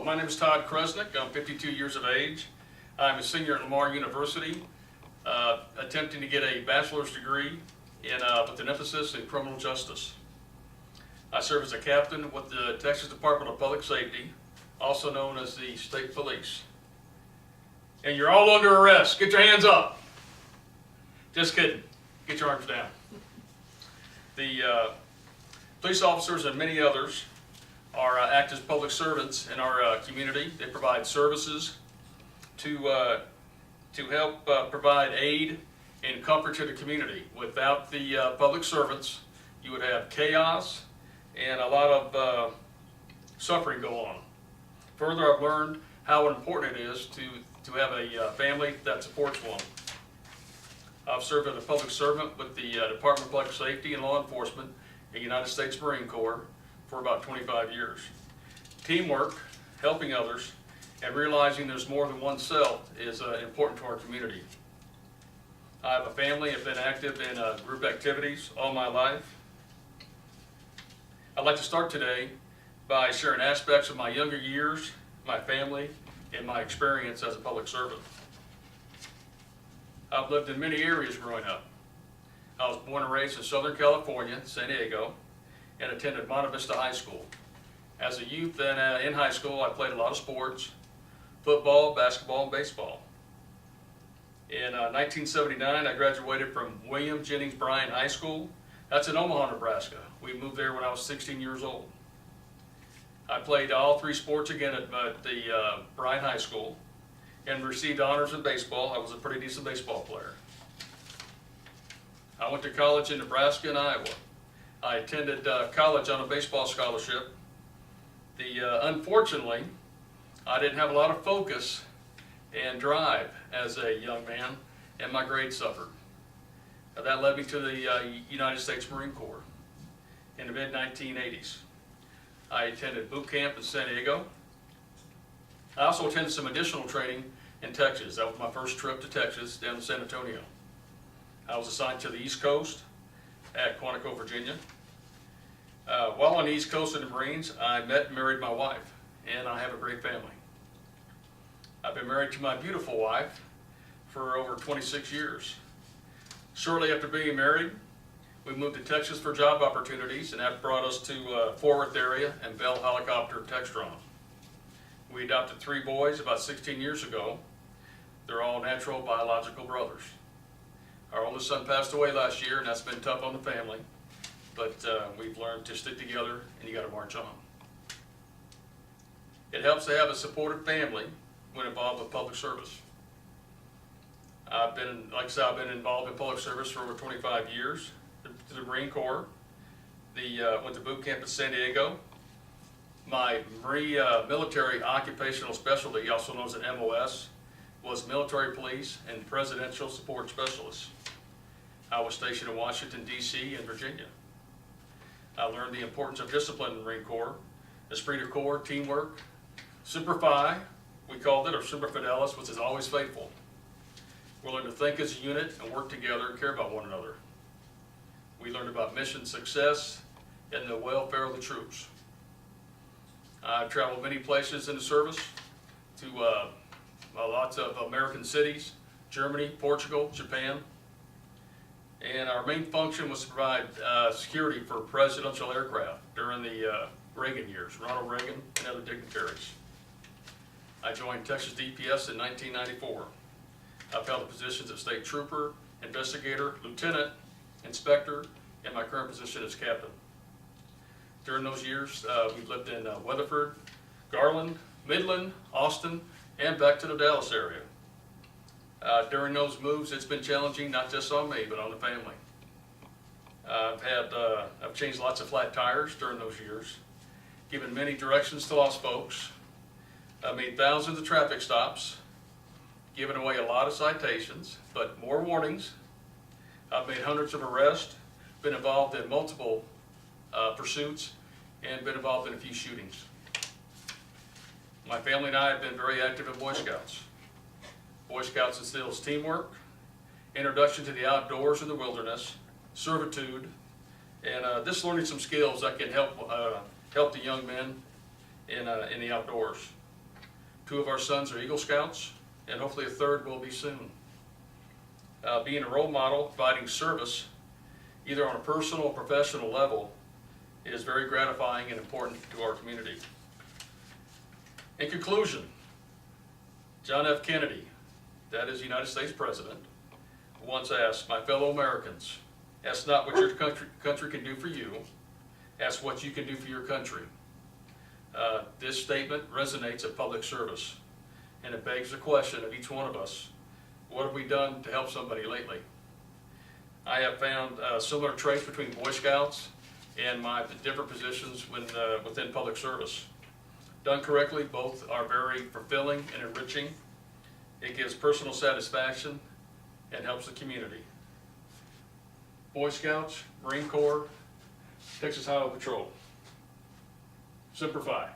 Hello, my name is Todd Kresnik. I'm 52 years of age. I'm a senior at Lamar University, attempting to get a bachelor's degree with an emphasis in criminal justice. I serve as a captain with the Texas Department of Public Safety, also known as the State Police. And you're all under arrest. Get your hands up. Just kidding. Get your arms down. The police officers and many others act as public servants in our community. They provide services to help provide aid and comfort to the community. Without the public servants, you would have chaos and a lot of suffering go on. Further, I've learned how important it is to have a family that supports one. I've served as a public servant with the Department of Public Safety and Law Enforcement in the United States Marine Corps for about 25 years. Teamwork, helping others, and realizing there's more than oneself is important to our community. I have a family. I've been active in group activities all my life. I'd like to start today by sharing aspects of my younger years, my family, and my experience as a public servant. I've lived in many areas growing up. I was born and raised in Southern California, San Diego, and attended Monte Vista High School. As a youth and in high school, I played a lot of sports: football, basketball, and baseball. In 1979, I graduated from William Jennings Bryan High School. That's in Omaha, Nebraska. We moved there when I was 16 years old. I played all three sports again at the Bryan High School and received honors in baseball. I was a pretty decent baseball player. I went to college in Nebraska and Iowa. I attended college on a baseball scholarship. Unfortunately, I didn't have a lot of focus and drive as a young man, and my grades suffered. That led me to the United States Marine Corps in the mid-1980s. I attended boot camp in San Diego. I also attended some additional training in Texas. That was my first trip to Texas, down to San Antonio. I was assigned to the East Coast at Quantico, Virginia. While on the East Coast in the Marines, I met and married my wife, and I have a great family. I've been married to my beautiful wife for over 26 years. Shortly after being married, we moved to Texas for job opportunities, and that brought us to Fort Worth area and Bell Helicopter Textron. We adopted 3 boys about 16 years ago. They're all natural biological brothers. Our oldest son passed away last year, and that's been tough on the family, but we've learned to stick together, and you got to march on. It helps to have a supportive family when involved with public service. Like I said, I've been involved in public service for over 25 years. To the Marine Corps, went to boot camp in San Diego. My military occupational specialty, also known as an MOS, was military police and presidential support specialist. I was stationed in Washington, D.C. and Virginia. I learned the importance of discipline in the Marine Corps, esprit de corps, teamwork, Semper Fi, we called it, or Semper Fidelis, which is always faithful. We learned to think as a unit and work together and care about one another. We learned about mission success and the welfare of the troops. I've traveled many places in the service to lots of American cities: Germany, Portugal, Japan. And our main function was to provide security for presidential aircraft during the Reagan years, Ronald Reagan and other dignitaries. I joined Texas DPS in 1994. I've held the positions of state trooper, investigator, lieutenant, inspector, and my current position as captain. During those years, we've lived in Weatherford, Garland, Midland, Austin, and back to the Dallas area. During those moves, it's been challenging, not just on me, but on the family. I've changed lots of flat tires during those years, given many directions to lost folks. I made thousands of traffic stops, given away a lot of citations, but more warnings. I've made hundreds of arrests, been involved in multiple pursuits, and been involved in a few shootings. My family and I have been very active in Boy Scouts. Boy Scouts instills teamwork, introduction to the outdoors and the wilderness, servitude, and just learning some skills that can help the young men in the outdoors. 2 of our sons are Eagle Scouts, and hopefully a 3rd will be soon. Being a role model, providing service, either on a personal or professional level, is very gratifying and important to our community. In conclusion, John F. Kennedy, that is United States President, once asked, "My fellow Americans, ask not what your country can do for you, ask what you can do for your country." This statement resonates at public service, and it begs the question of each one of us, what have we done to help somebody lately? I have found similar traits between Boy Scouts and my different positions within public service. Done correctly, both are very fulfilling and enriching. It gives personal satisfaction and helps the community. Boy Scouts, Marine Corps, Texas Highway Patrol. Semper Fi.